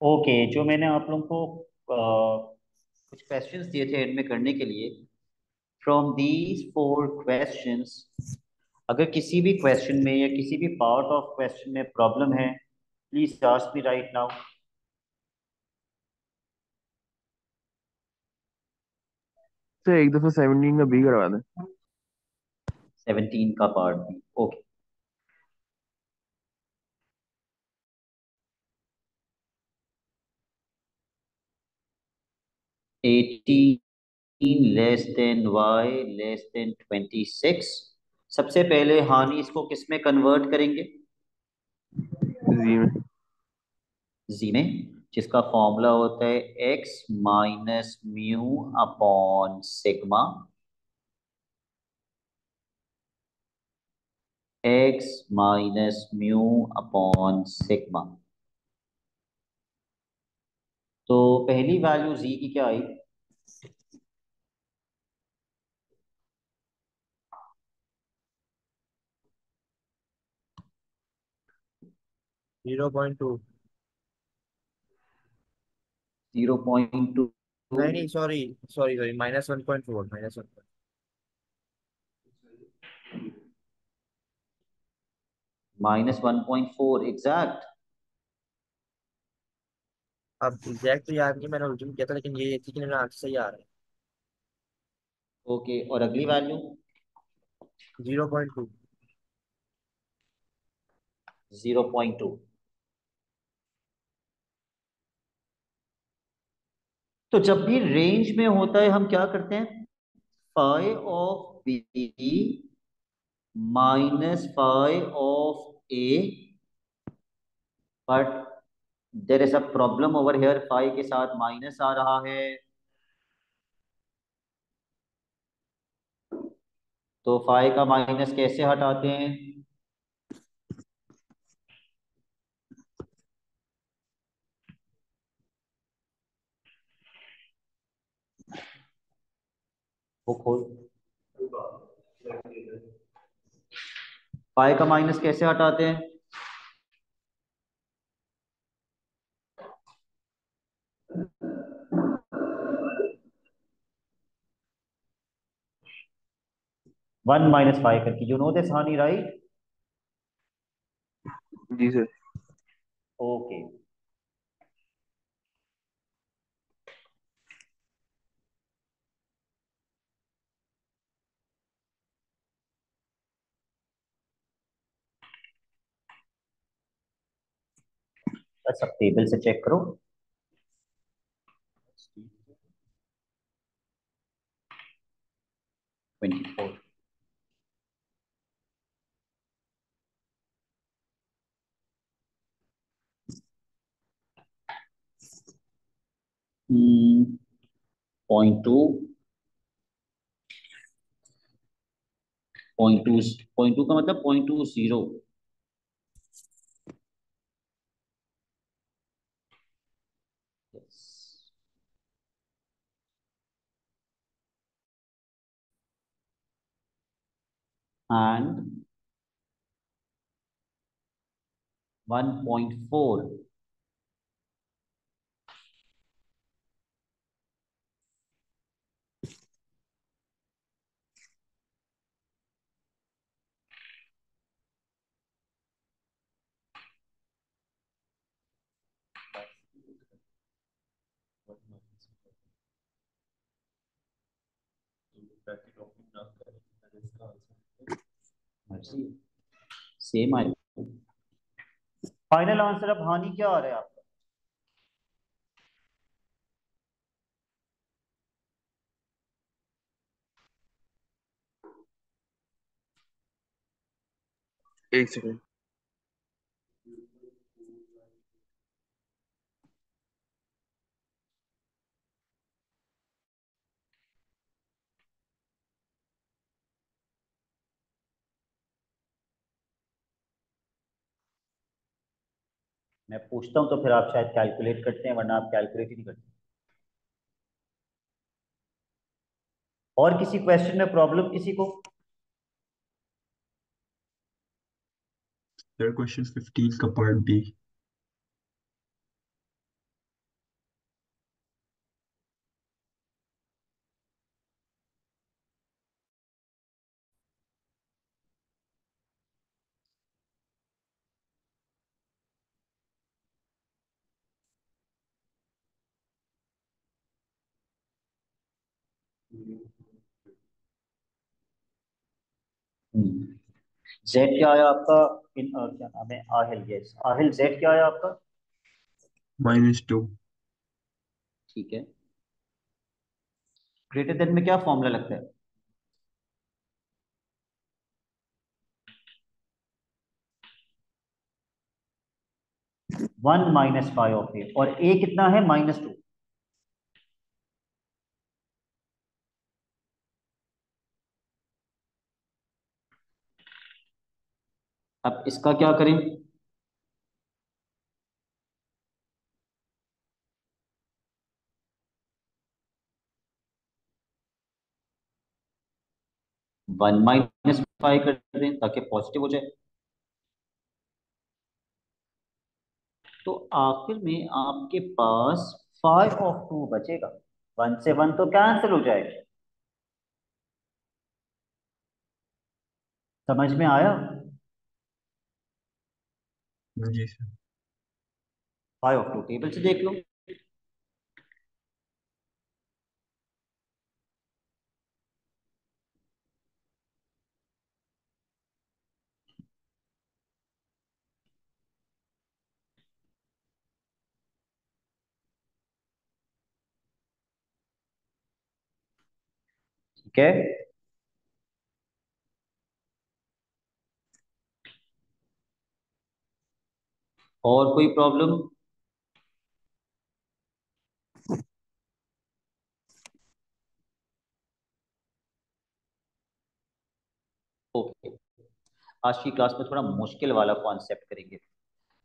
Okay, जो मैंने आप लोगों को कुछ क्वेश्चंस दिए थे एंड में करने के लिए। फ्रॉम दीज फोर क्वेश्चंस, अगर किसी भी क्वेश्चन में या किसी भी पार्ट ऑफ क्वेश्चन में प्रॉब्लम है, please ask me right now. तो एक दफा 17 का बी करवा दें। 17 का पार्ट भी okay. 18 less than Y less than 26। सबसे पहले हानि इसको किस में कन्वर्ट करेंगे? जी में। जी में, जिसका फॉर्मूला होता है x minus mu upon sigma. X minus mu upon sigma. तो पहली वैल्यू जी की क्या आई? 0.2। 0.2। नहीं नहीं, सॉरी सॉरी सॉरी, -1.4, -1। -1.4 एग्जैक्ट। अब एग्जैक्ट तो याद नहीं, मैंने उल्टी किया था, लेकिन ये थी कि मेरा आंसर सही आ रहा है। ओके, और अगली वैल्यू? 0.2। 0.2। तो जब भी रेंज में होता है हम क्या करते हैं? Five of B minus five of A, but there is a problem over here, five के साथ माइनस आ रहा है। तो फाइव का माइनस कैसे हटाते हैं? वो खोल। फाइव का माइनस कैसे हटाते हैं? 1 - 5 करके, यू नो दिस हानि राइट? जी सर। ओके। बस अब टेबल से चेक करो। 24। .2। .2 का मतलब 0.20। एंड 1.4। सेम आए। फाइनल आंसर अब हानि क्या आ रहा है आपका? एक सेकंड। मैं पूछता हूँ तो फिर आप शायद कैलकुलेट करते हैं, वरना आप कैलकुलेट ही नहीं करते। और किसी क्वेश्चन में प्रॉब्लम किसी को? सर क्वेश्चन 15 का पार्ट बी। जेड क्या आया आपका? क्या नाम है? आहिल, यस आहिल, जेड क्या आया आपका? -2। ठीक है। ग्रेटर देन में क्या फॉर्मूला लगता है? 1 - 5 ऑफ ए, और ए कितना है? -2। अब इसका क्या करें? 1 - 5 कर दें ताकि पॉजिटिव हो जाए। तो आखिर में आपके पास 5 ऑफ 2 बचेगा। 1 से 1 तो कैंसिल हो जाएगा। समझ में आया? जी सर। 5 ऑफ 2 टेबल से देख लो। ठीक है। और कोई प्रॉब्लम? ओके। आज की क्लास में थोड़ा मुश्किल वाला कॉन्सेप्ट करेंगे।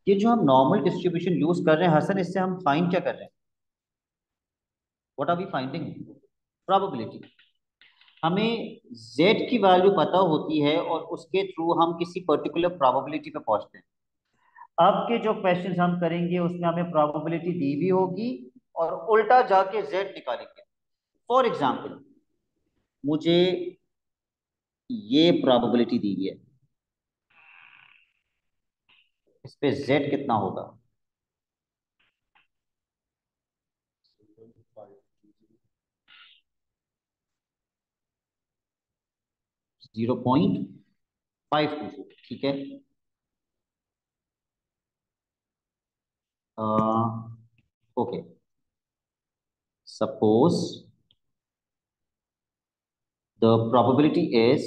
ये जो हम नॉर्मल डिस्ट्रीब्यूशन यूज कर रहे हैं हसन, इससे हम फाइंड क्या कर रहे हैं? What are we finding? Probability. हमें z की वैल्यू पता होती है और उसके थ्रू हम किसी पर्टिकुलर प्रोबेबिलिटी पे पहुंचते हैं। अब के जो क्वेश्चंस हम करेंगे उसमें हमें प्रोबेबिलिटी दी भी होगी और उल्टा जाके z निकालेंगे। फॉर एग्जाम्पल, मुझे ये प्रोबेबिलिटी दी हुई है, इस पे z कितना होगा? 0.520। ठीक है। Okay, suppose the probability is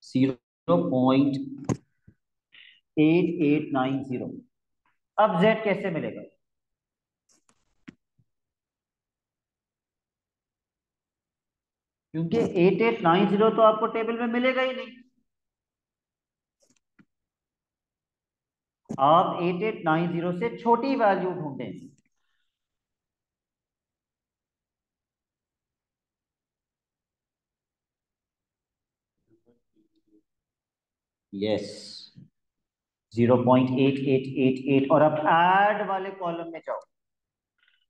0.8890। अब z कैसे मिलेगा? क्योंकि 8890 तो आपको टेबल में मिलेगा ही नहीं। आप 8890 से छोटी वैल्यू ढूंढें। यस, 0.8888। और अब ऐड वाले कॉलम में जाओ।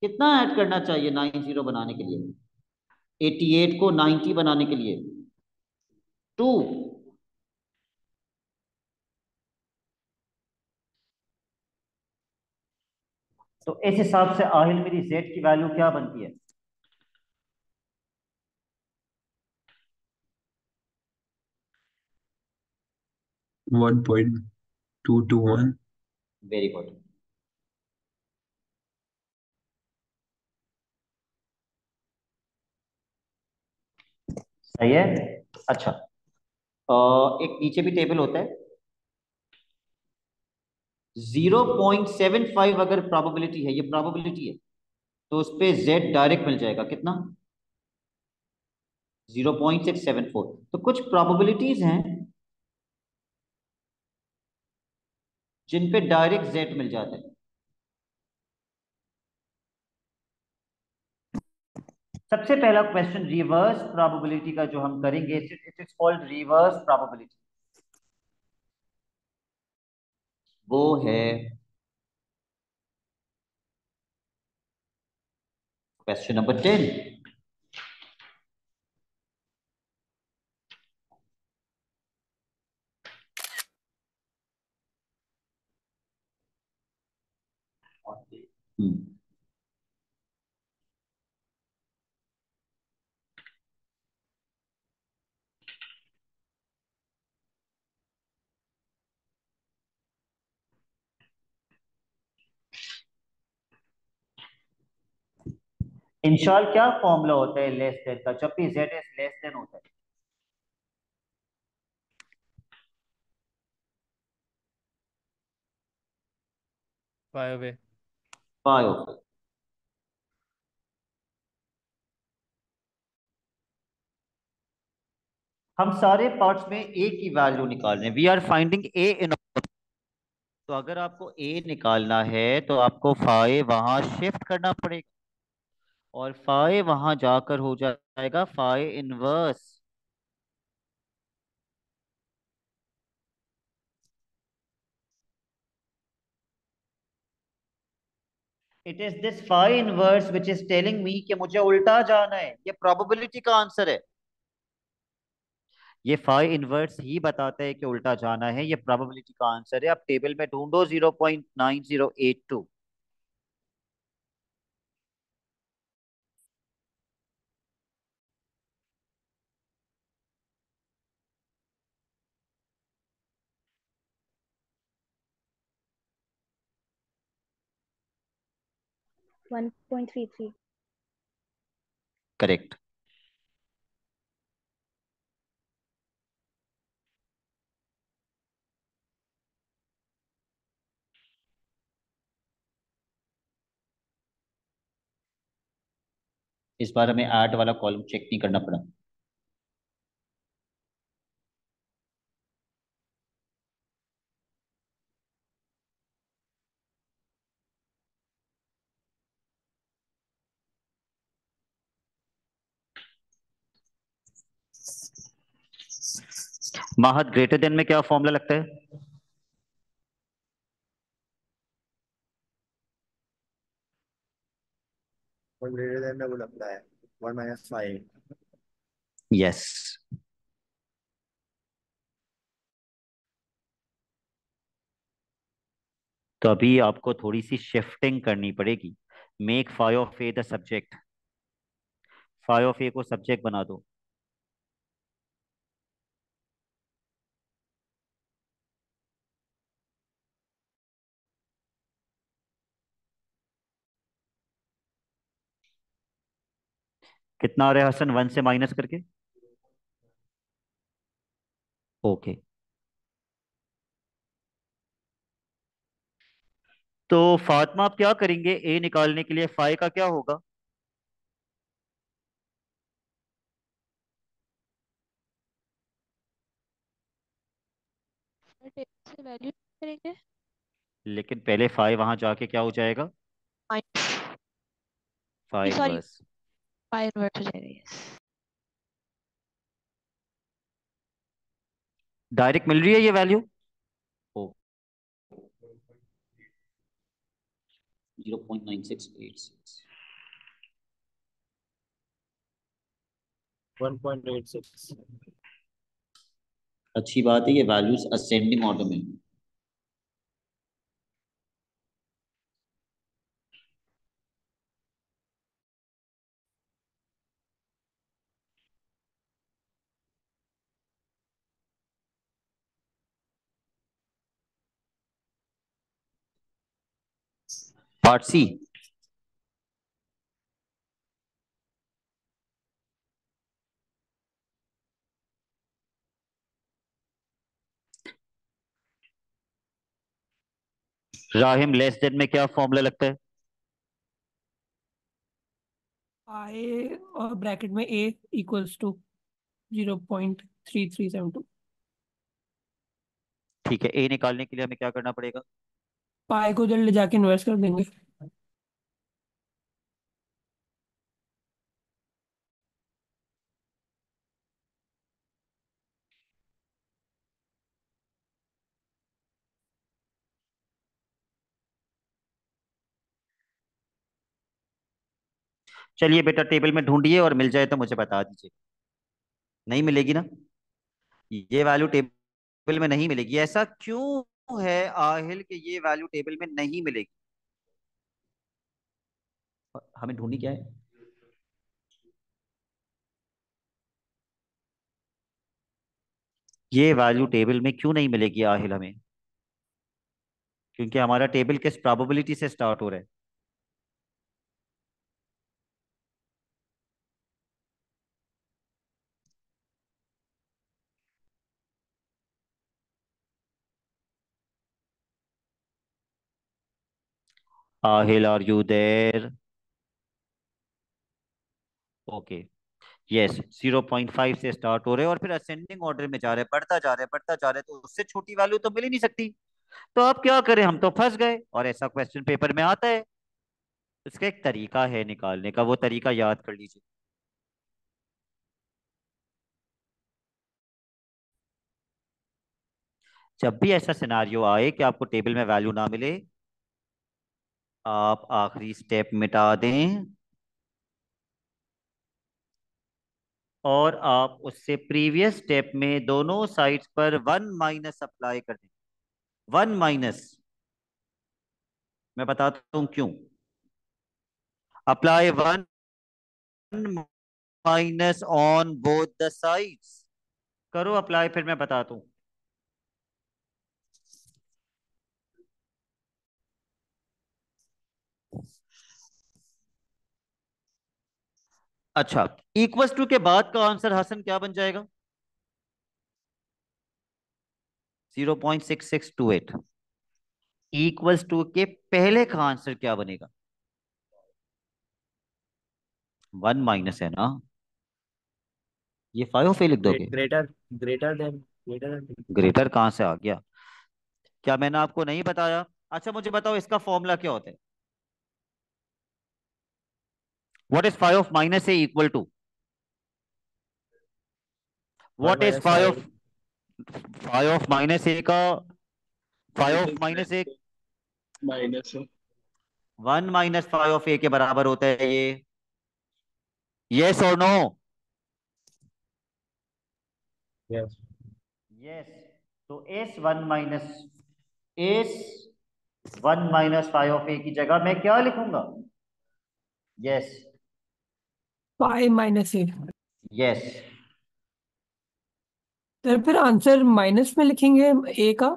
कितना ऐड करना चाहिए 90 बनाने के लिए? 88 को 90 बनाने के लिए 2। तो इस हिसाब से आहिल मेरी z की वैल्यू क्या बनती है? 1.221। Very good. सही है। अच्छा, एक नीचे भी टेबल होता है। 0.75 अगर प्रोबेबिलिटी है, ये प्रोबेबिलिटी है, तो उस पे z डायरेक्ट मिल जाएगा। कितना? 0.674। तो कुछ प्रोबेबिलिटीज हैं जिन पे डायरेक्ट z मिल जाता है। सबसे पहला क्वेश्चन रिवर्स प्रोबेबिलिटी का जो हम करेंगे, it is called reverse probability. वो है क्वेश्चन नंबर 10। इंशाल क्या फॉर्मूला होता है लेस देन का, जब भी जेड एस लेस देन होता है? फाइव है। फाइव। हम सारे पार्ट्स में ए की वैल्यू निकाल रहे हैं, वी आर फाइंडिंग ए इन। तो अगर आपको ए निकालना है तो आपको फाइव वहां शिफ्ट करना पड़ेगा, और फाइव वहां जाकर हो जाएगा five inverse. It is this five inverse which is telling me कि मुझे उल्टा जाना है। ये प्रोबेबिलिटी का आंसर है। ये फाइव इनवर्स ही बताता है कि उल्टा जाना है, ये प्रोबेबिलिटी का आंसर है। आप टेबल में ढूंढो 0.9082। One point three three. Correct. इस बार हमें ऐड वाला कॉलम चेक नहीं करना पड़ा। माहद, ग्रेटर देन में क्या फॉर्मूला लगता है? और ग्रेटर देन में वो लगता है 1 - 5। यस। तो अभी आपको थोड़ी सी शिफ्टिंग करनी पड़ेगी। Make five of A the subject. Five of A को सब्जेक्ट बना दो। कितना आ रहा है हसन, वन से माइनस करके? ओके। तो फातिमा, आप क्या करेंगे ए निकालने के लिए? फाइव का क्या होगा? टेबल से वैल्यू करेंगे। लेकिन पहले फाइव वहां जाके क्या हो जाएगा? Five sorry, inverse. Five invert हो जाएगा, यस। डायरेक्ट मिल रही है ये वैल्यू? ओ, 0.9686। 1.86। अच्छी बात है, ये वैल्यूज असेंडिंग ऑर्डर में। Part C. Rahim, less than में क्या फॉर्मूला लगता है? आई और ब्रैकेट में ए इक्वल्स टू 0.3372। ठीक है, ए निकालने के लिए हमें क्या करना पड़ेगा? पाई को उधर ले जाके इन्वेस्ट कर देंगे। चलिए बेटा, टेबल में ढूंढिए और मिल जाए तो मुझे बता दीजिए। नहीं मिलेगी ना? ये वैल्यू टेबल में नहीं मिलेगी। ऐसा क्यों है आहिल कि ये वैल्यू टेबल में नहीं मिलेगी? हमें ढूंढनी क्या है? ये वैल्यू टेबल में क्यों नहीं मिलेगी आहिल हमें? क्योंकि हमारा टेबल किस प्रोबेबिलिटी से स्टार्ट हो रहा है? Aahil, are you there? Okay, yes. 0.5 से स्टार्ट हो रहे हैं और फिर असेंडिंग ऑर्डर में जा रहे हैं, बढ़ता जा रहे हैं, बढ़ता जा रहे हैं, तो उससे छोटी वैल्यू तो मिल ही नहीं सकती। तो अब क्या करें, हम तो फंस गए, और ऐसा क्वेश्चन पेपर में आता है। इसका एक तरीका है निकालने का, वो तरीका याद कर लीजिए। जब भी ऐसा सिनारियो आए कि आपको टेबल में वैल्यू ना मिले, आप आखिरी स्टेप मिटा दें और आप उससे प्रीवियस स्टेप में दोनों साइड्स पर 1 माइनस अप्लाई कर दें। 1 माइनस, मैं बताता हूं क्यों। Apply 1 minus on both the sides. करो अप्लाई, फिर मैं बताता हूं। अच्छा, इक्वल्स टू के बाद का आंसर हसन क्या बन जाएगा? 0.6628। इक्वल्स टू के पहले का आंसर क्या बनेगा? 1 माइनस है ना, ये 5 पे लिख दोगे। Greater greater than. ग्रेटर कहां से आ गया? क्या मैंने आपको नहीं बताया? अच्छा मुझे बताओ, इसका फॉर्मूला क्या होता है? What is 5 of minus A equal to? One what is minus 5 five. Of 5 of minus A का? 5 of minus A minus 1 minus 5 of A के बराबर होता है ये। यस और नो? यस। यस। तो एस 1 माइनस 5 ऑफ ए की जगह मैं क्या लिखूंगा? Yes. Five minus A. Yes. तो फिर आंसर माइनस में लिखेंगे ए का।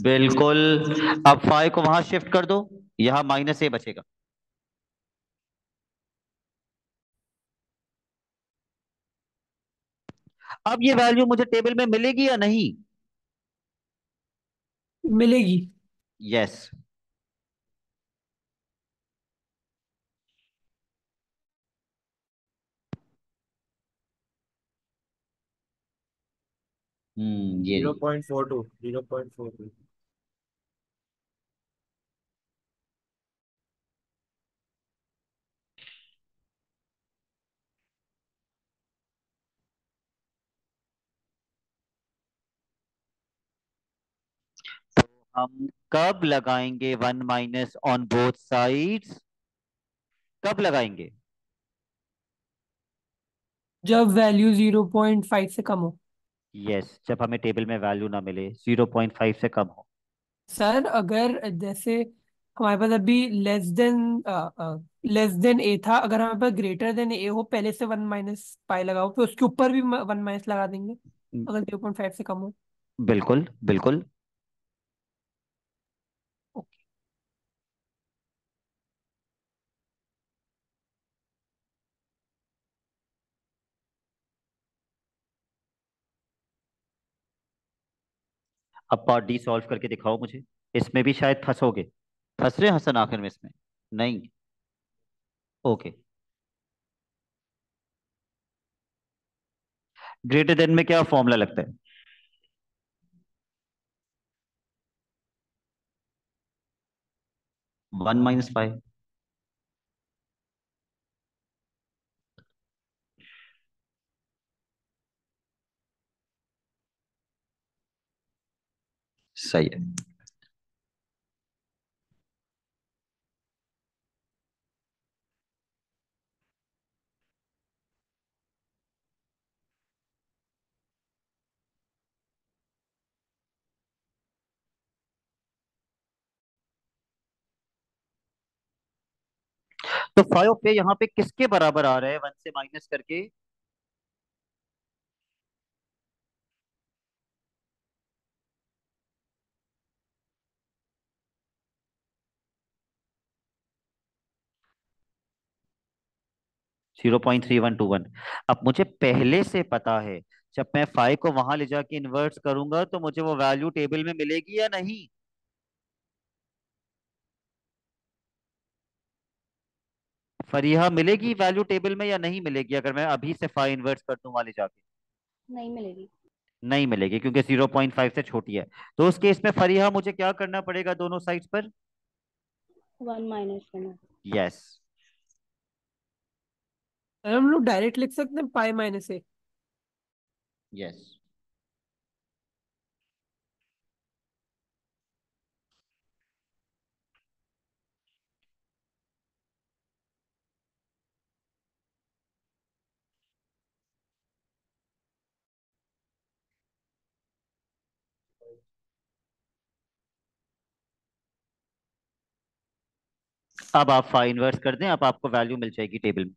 बिल्कुल। अब 5 को वहां शिफ्ट कर दो, यहां माइनस ए बचेगा। अब ये वैल्यू मुझे टेबल में मिलेगी या नहीं? मिलेगी। यस। ये जीरो रही। Point four two 0.42। हम कब लगाएंगे 1 माइनस ऑन बोथ साइड्स? कब लगाएंगे? जब वैल्यू 0.5 से कम हो। यस, जब हमें टेबल में वैल्यू ना मिले, 0.5 से कम हो। सर अगर जैसे हमारे पास अभी लेस देन ए था, अगर हमारे पास ग्रेटर देन ए हो, पहले से 1 माइनस पाई लगाओ, फिर उसके ऊपर भी 1 माइनस लगा देंगे अगर 0.5 से कम हो। बिल्कुल बिल्कुल। ओके। अब पार्ट डी सॉल्व करके दिखाओ मुझे। इसमें भी शायद फंसोगे। फंस रहे हसन आखिर में इसमें? नहीं। ओके। ग्रेटर देन में क्या फॉर्मूला लगता है? 1 माइनस 5। सही है। तो 5 पे यहाँ पे किसके बराबर आ रहा है 1 से माइनस करके? 0.3121। अब मुझे पहले से पता है, जब मैं 5 को वहां ले जाके इन्वर्ट्स करूंगा तो मुझे वो वैल्यू टेबल में मिलेगी या नहीं? फरीहा मिलेगी वैल्यू टेबल में या नहीं मिलेगी अगर मैं अभी से फाइव इनवर्स कर दूं वाले जाके? नहीं मिलेगी। नहीं मिलेगी क्योंकि 0.5 से छोटी है। तो उस केस में फरीहा मुझे क्या करना पड़ेगा दोनों साइड्स पर? 1 माइनस करना। यस। हम लोग डायरेक्ट लिख सकते हैं पाई माइनस ए। यस। अब आप फाइव इनवर्स कर दें, अब आपको वैल्यू मिल जाएगी टेबल में।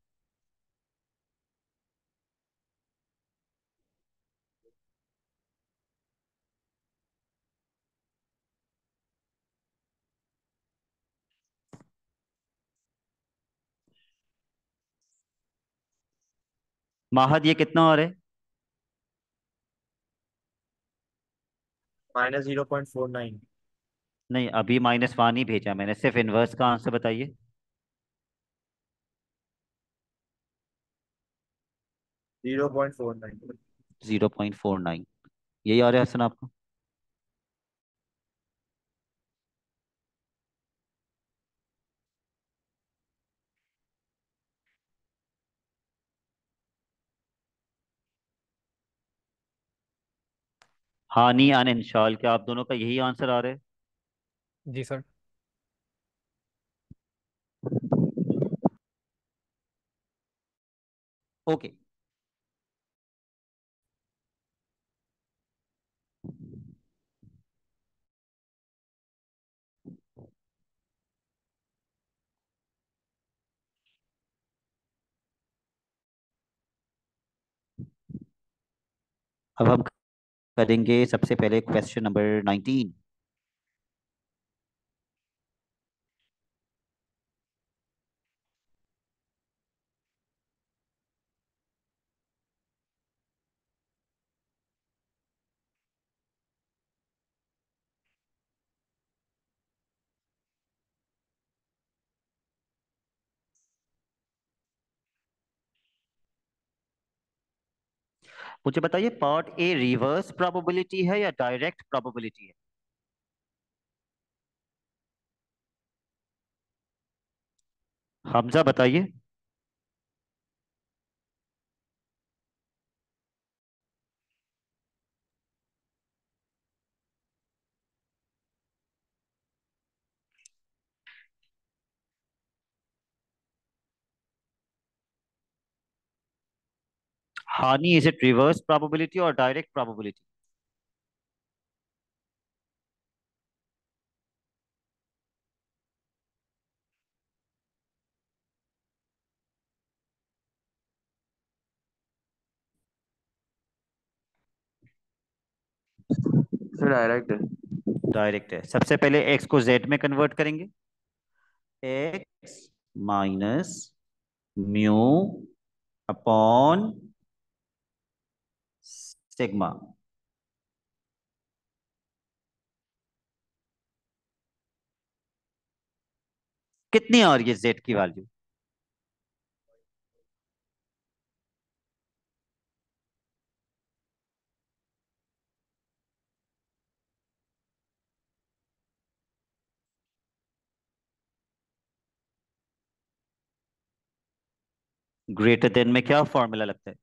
माहद ये कितना और है? -0.49। नहीं, अभी -1 ही भेजा मैंने, सिर्फ इनवर्स का आंसर बताइए। 0.49। 0.49। यही आ रहा है हसन आपको? हानी अन इंशाल, क्या आप दोनों का यही आंसर आ रहा है? जी सर। ओके। अब हम करेंगे सबसे पहले क्वेश्चन नंबर 19। मुझे बताइए, पार्ट ए रिवर्स प्रोबेबिलिटी है या डायरेक्ट प्रोबेबिलिटी है? हमजा बताइए। हानी, इज इट रिवर्स प्रोबेबिलिटी और डायरेक्ट प्रोबेबिलिटी? सर डायरेक्ट है। डायरेक्ट है। सबसे पहले एक्स को जेड में कन्वर्ट करेंगे। X minus mu upon sigma. कितनी आ रही है जेड की वैल्यू? ग्रेटर देन में क्या फॉर्मूला लगता है?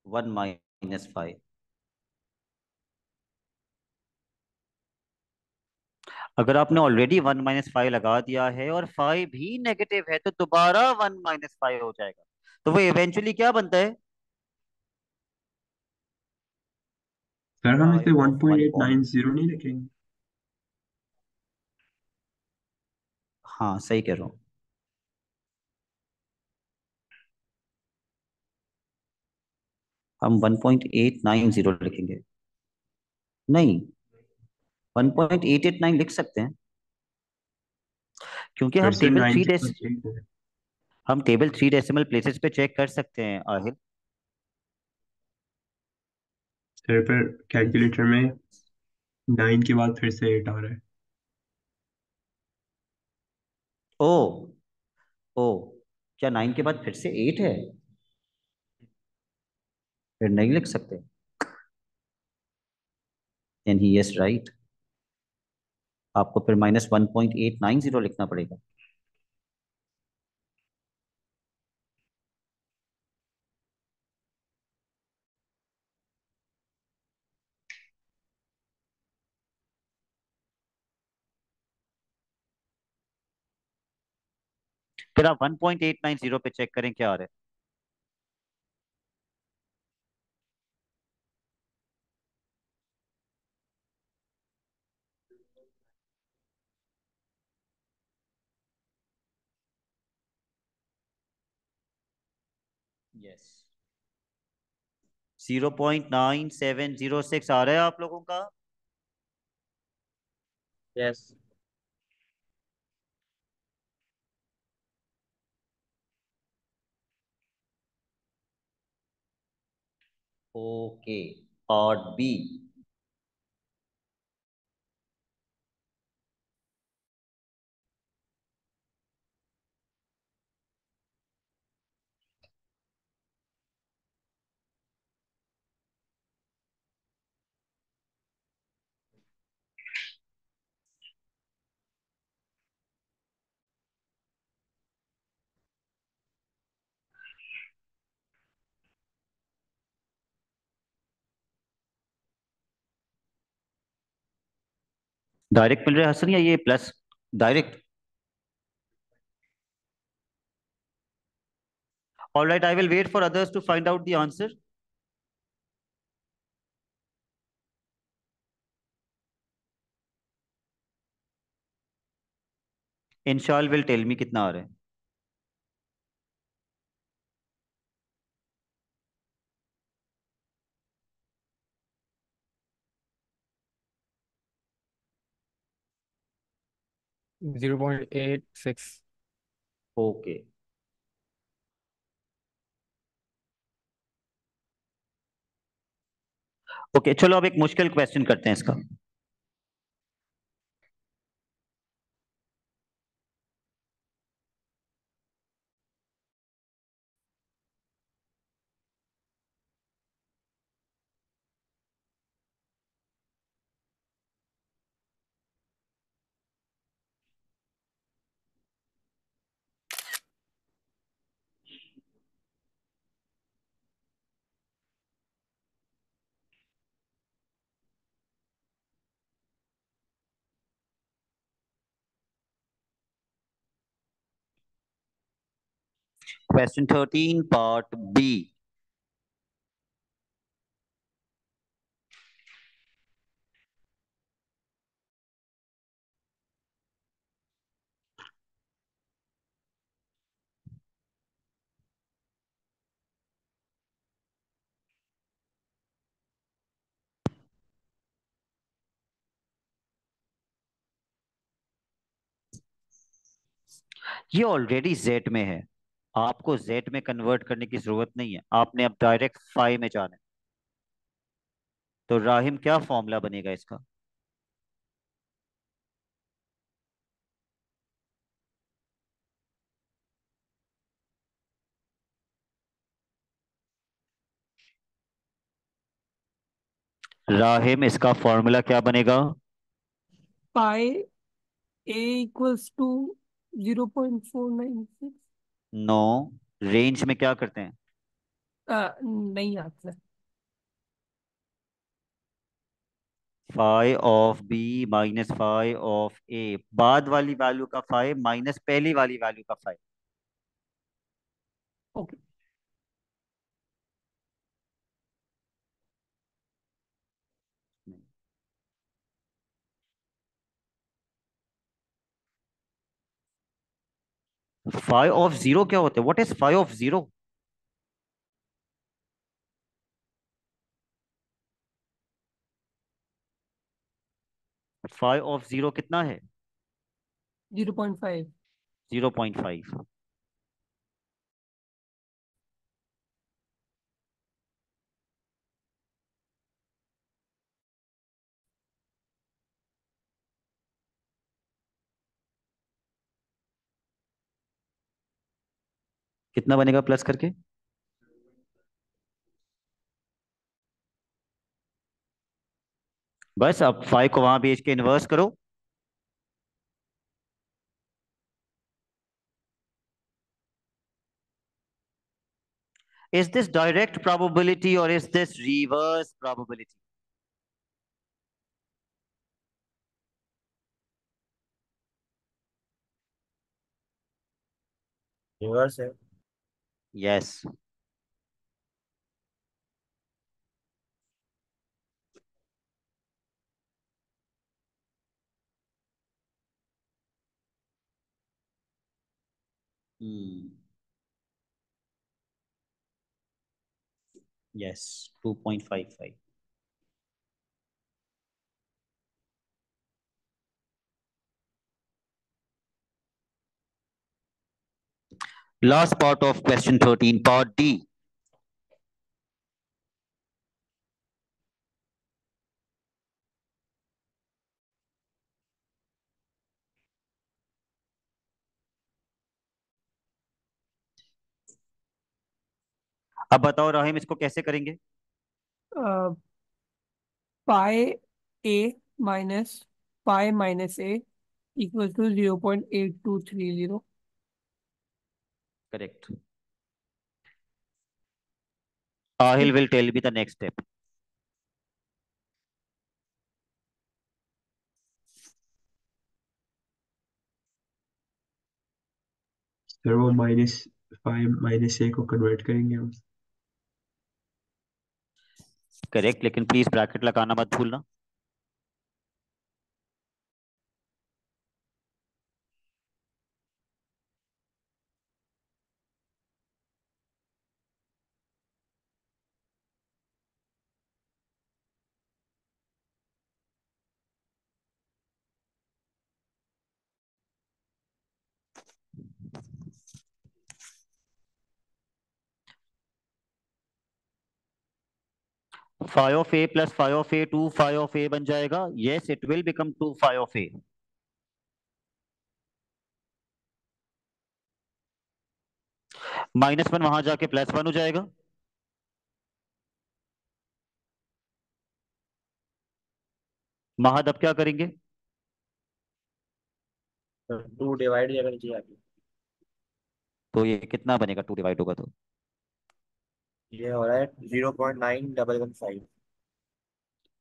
1 - 5। अगर आपने ऑलरेडी 1 - 5 लगा दिया है और 5 भी नेगेटिव है तो दोबारा 1 - 5 हो जाएगा। तो वो इवेंचुअली क्या बनता है? सर हम इसे 5 1890 नहीं लिखेंगे? हाँ सही कह रहा हूँ। हम 1.890 लिखेंगे। नहीं, 1.889 लिख सकते हैं क्योंकि फिर हम से टेबल 9 थ्री के डेस साथ 8 है। हम टेबल 3 डेसिमल प्लेसेस पे चेक कर सकते हैं आहिल। सर पर कैलकुलेटर में 9 के बाद फिर से 8 आ रहा है। ओ ओ, क्या 9 के बाद फिर से 8 है? फिर नहीं लिख सकते? Then he is right. आपको फिर -1.890 लिखना पड़ेगा। फिर आप 1.890 पे चेक करें क्या आ रहा है। यस, 0.9706 आ रहा है आप लोगों का। Yes. Okay, part B. Direct मिल रहा है हसन, या ये plus direct? All right, I will wait for others to find out the answer. Inshal will tell me कितना आ रहा है। 0.86। ओके, ओके, चलो अब एक मुश्किल क्वेश्चन करते हैं इसका। Question 13 part B. ये ऑलरेडी जेड में है, आपको जेड में कन्वर्ट करने की जरूरत नहीं है, आपने अब डायरेक्ट फाइव में जाना है। तो राहिम, क्या फॉर्मूला बनेगा इसका? राहिम, इसका फॉर्मूला क्या बनेगा? Pi A equals to 0.496। No, range में क्या करते हैं? नहीं आता। Five of B minus five of A, बाद वाली वैल्यू का फाइव माइनस पहली वाली वैल्यू का फाइव। ओके। 5 ऑफ 0 क्या होता है? What is 5 of 0? 5 ऑफ 0 कितना है? 0.5। 0.5। कितना बनेगा प्लस करके? बस अब 5 को वहां भेज के इन्वर्स करो। Is this direct probability or is this reverse probability? Reverse है। Yes. Hmm. Yes, 2.55. Last part of question 13, part D. अब बताओ राहिम, इसको कैसे करेंगे? Pi A minus pi minus A equal to 0.8230। Correct. Ahil will tell me the next step. Sir वो -5 -a को convert करेंगे हम। करेक्ट, लेकिन प्लीज ब्रैकेट लगाना मत भूलना। Five of A plus five of A 2 five of A बन जाएगा। Yes, it will become 2 five of A. -1 वहां जाके +1 हो जाएगा। महद अब क्या करेंगे? 2 डिवाइड या नीचे आके तो ये कितना बनेगा 2 डिवाइड होगा तो? ये हो रहा है 0.9115।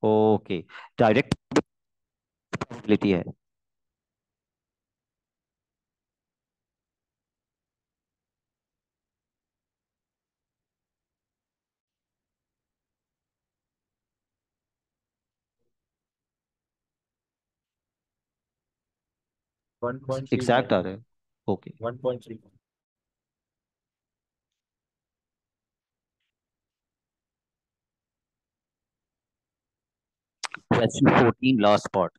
ओके, डायरेक्ट प्रोबेबिलिटी है। 1.3 एग्जैक्ट आ रहा है। ओके। 1.3। Question 14, last part.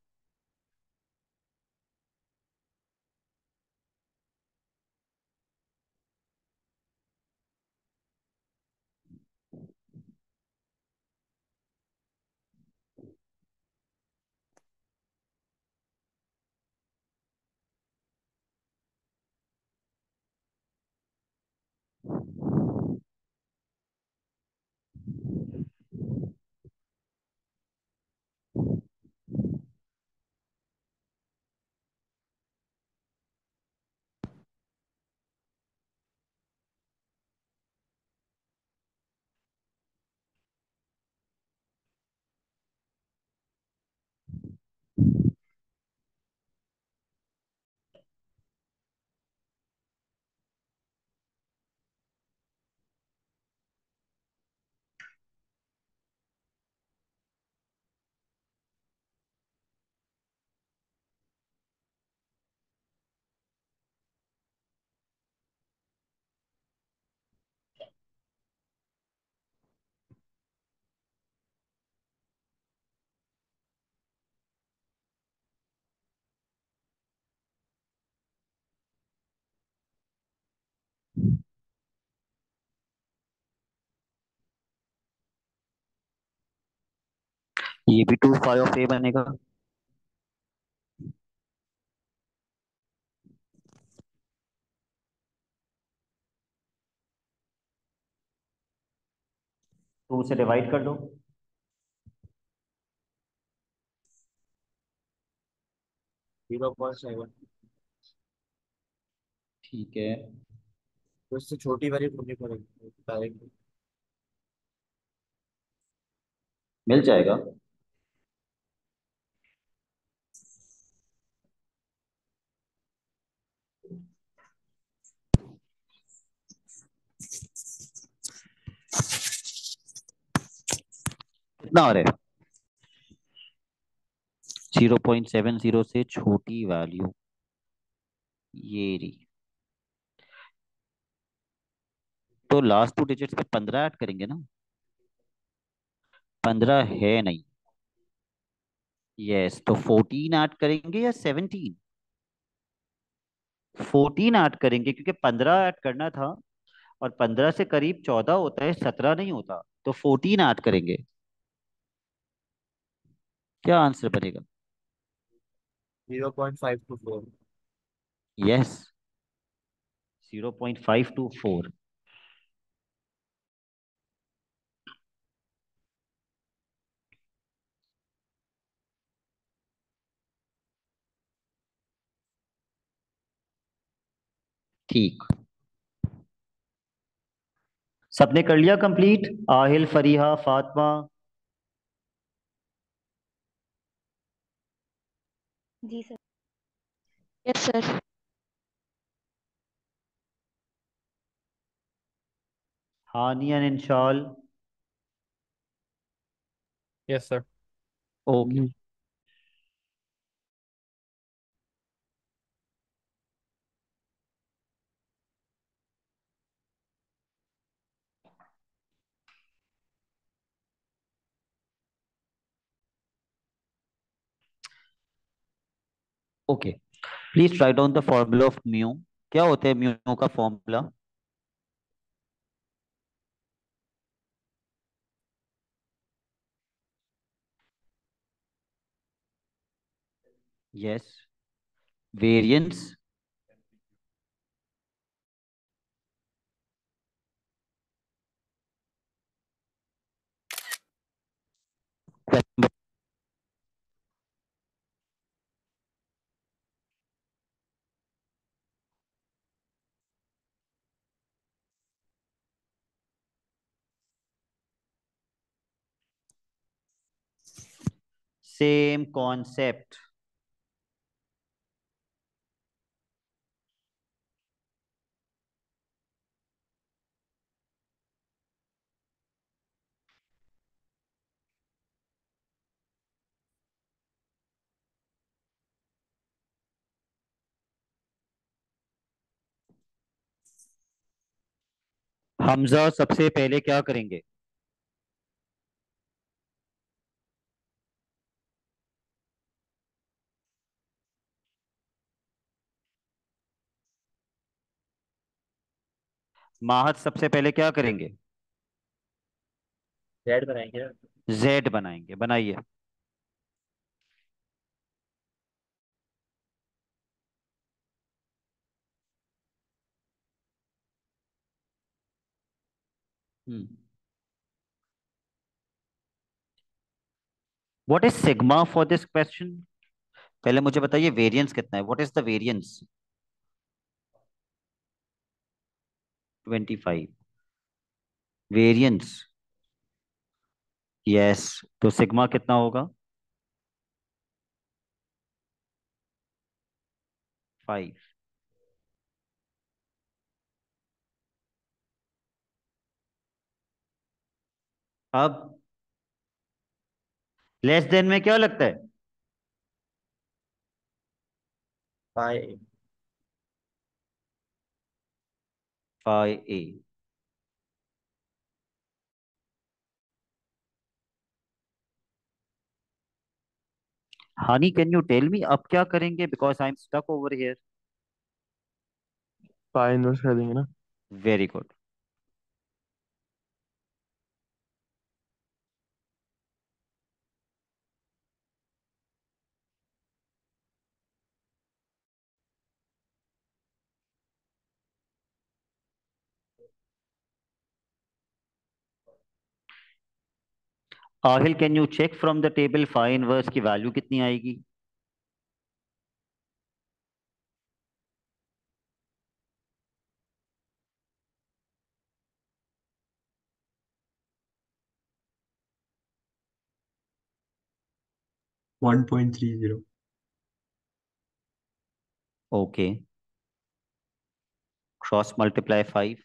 ये भी 2 फाइव ऑफ ए बनेगा। 2 से डिवाइड कर दो। 0.7। ठीक है, तो इससे छोटी वाली ढूंढनी पड़ेगी डायरेक्ट। मिल जाएगा। कितना आ रहा है? 0.70 से छोटी वैल्यू, ये रही। तो लास्ट 2 डिजिट्स पे 15 ऐड करेंगे ना? 15 है नहीं। यस, तो 14 ऐड करेंगे या 17? 14 ऐड करेंगे क्योंकि 15 ऐड करना था, और 15 से करीब 14 होता है, 17 नहीं होता। तो 14 ऐड करेंगे। क्या आंसर बनेगा? 0.524। यस, 0.524। ठीक। सबने कर लिया कंप्लीट? आहिल, फरीहा, फातिमा? जी sir. Yes sir. Haniya, Inshal? Yes sir. Okay. Okay, please write down the formula of mu. क्या होता है म्यू का formula? Yes, variance. Same concept. Hamza, सबसे पहले क्या करेंगे? माहत, सबसे पहले क्या करेंगे? जेड बनाएंगे ना। जेड बनाएंगे, बनाइए। Hmm. What is sigma for this question? पहले मुझे बताइए वेरिएंस कितना है, what is the variance? 25। Variance, yes. तो सिग्मा कितना होगा? 5। अब लेस देन में क्या लगता है? Pi. 5a। Hani, can you tell me अब क्या करेंगे, because I am stuck over here. Pi inverse कर देंगे ना। Very good. Aahil can you check from the table fine verse की वैल्यू कितनी आएगी? One point three zero. Okay, cross multiply 5.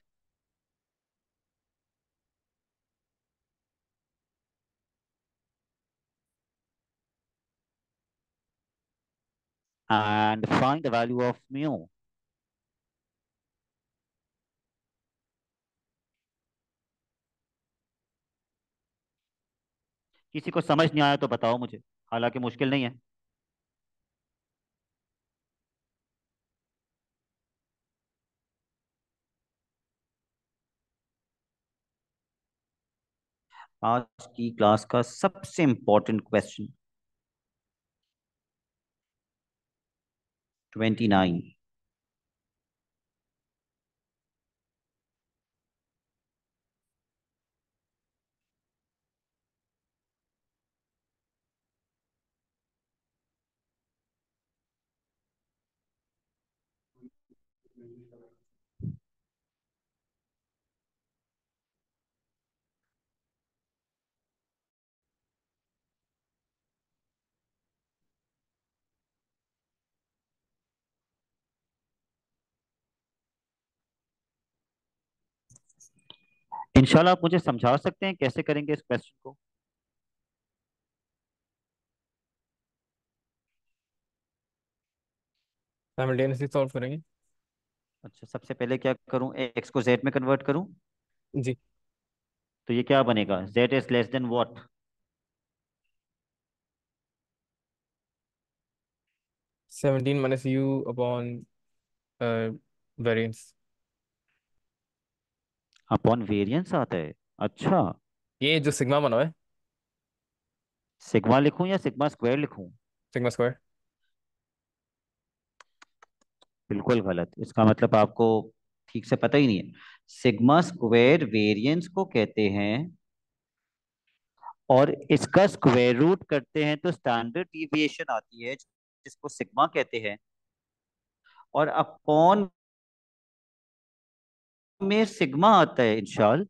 And find the value of mu. किसी को समझ नहीं आया तो बताओ मुझे, हालांकि मुश्किल नहीं है। आज की क्लास का सबसे इंपॉर्टेंट क्वेश्चन 29। इंशाल्लाह आप मुझे समझा सकते हैं कैसे करेंगे इस क्वेश्चन को? साइमल्टेनियसली सॉल्व करेंगे। अच्छा, सबसे पहले क्या करूं, एक्स को जेड में कन्वर्ट करूं? जी। तो ये क्या बनेगा, Z is less than what? 17 minus you upon variance. Upon variance आता है? अच्छा, ये जो सिग्मा बना हुआ है, सिग्मा लिखूं या सिग्मा स्क्वायर लिखूं? Sigma square. बिल्कुल गलत, इसका मतलब आपको ठीक से पता ही नहीं है। सिग्मा स्क्वायर वेरिएंस को कहते हैं, और इसका स्क्वायर रूट करते हैं तो स्टैंडर्ड डिविएशन आती है जिसको सिग्मा कहते हैं, और अपॉन में सिग्मा आता है इंशाल्लाह।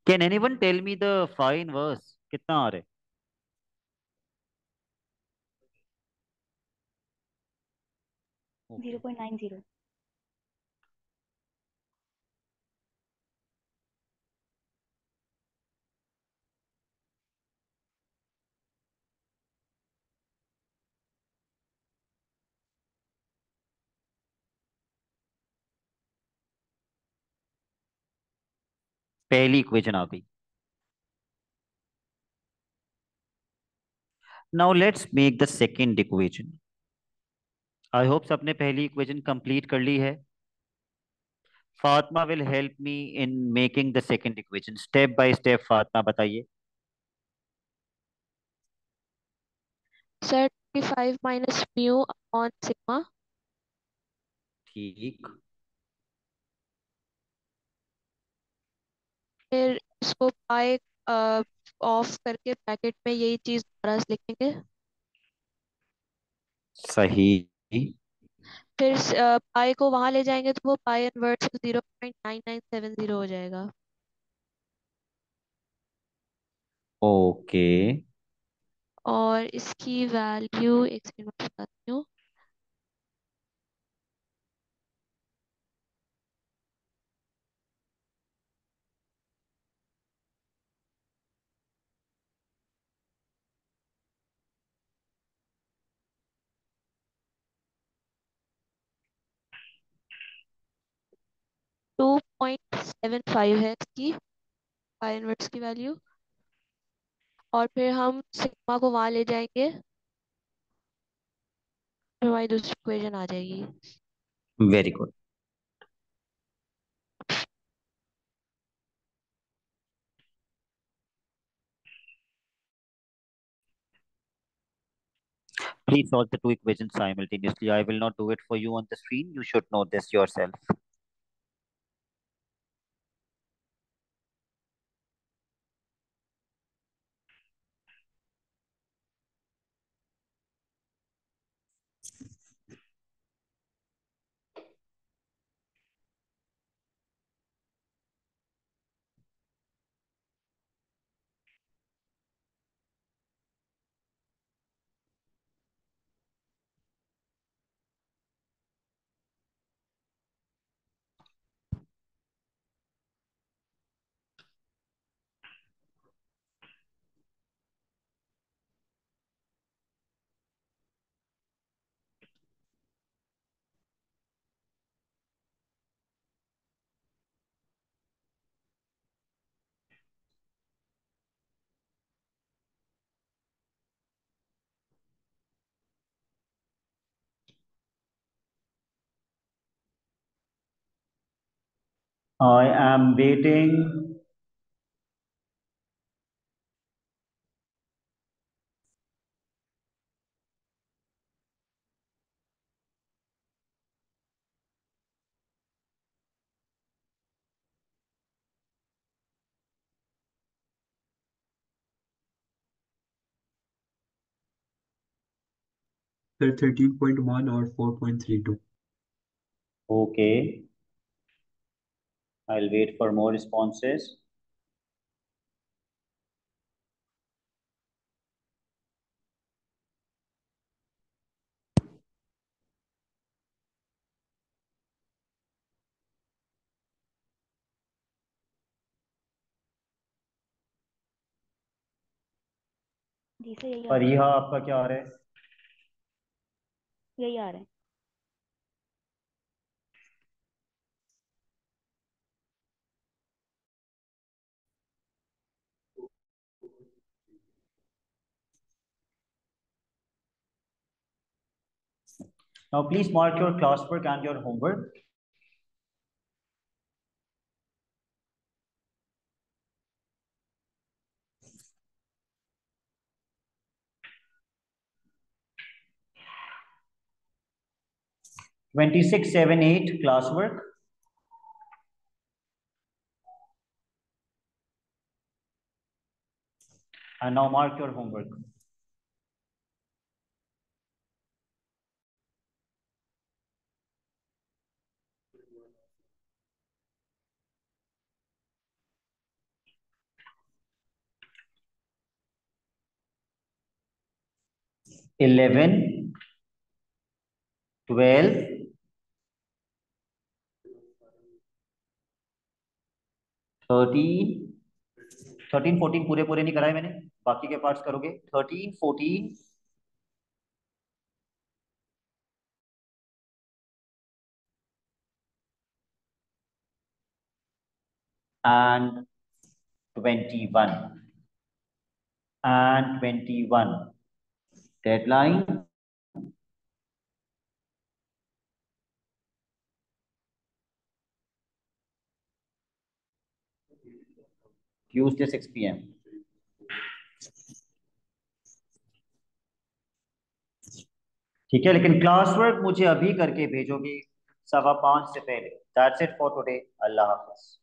Can anyone tell me the fine verse कितना आ रहा है? ओके, 0.90. पहली इक्वेशन आ गई। Now let's make the second equation. I hope सबने पहली इक्वेशन कंप्लीट कर ली है। Fatima will help me in making the second equation, step by step Fatima बताइए। Sir 25 minus mu upon sigma. ठीक, फिर इसको पाई ऑफ करके ब्रैकेट में यही चीज दोबारा से लिखेंगे। सही। फिर पाई को वहां ले जाएंगे तो वो पाई इनवर्स 0.9970 हो जाएगा। ओके, और इसकी वैल्यू एक सेकंड में बताती हूँ। 0.75 है इसकी पाई इनवर्स की वैल्यू। और फिर हम सिग्मा को वहां ले जाएंगे, फिर हमारी दूसरी इक्वेशन आ जाएगी। Very good. Please solve the two equations simultaneously. I will not do it for you on the screen. You should know this yourself. I am waiting. Sir, 13.1 or 4.32. Okay. I'll wait for more responses. जी से यही आ रहा है, फरीहा, आपका क्या आ रहा है? यही आ रहा है। Now, please mark your classwork and your homework. Twenty-six, 7, 8 classwork. And now mark your homework. Eleven, 12, 13, 13, 14 पूरे पूरे नहीं कराए मैंने, बाकी के पार्ट्स करोगे। 13, 14, and 21. And 21. Deadline Tuesday 6 p.m. ठीक है, लेकिन क्लास वर्क मुझे अभी करके भेजोगे 5:15 से पहले। That's it for today. Allah Hafiz.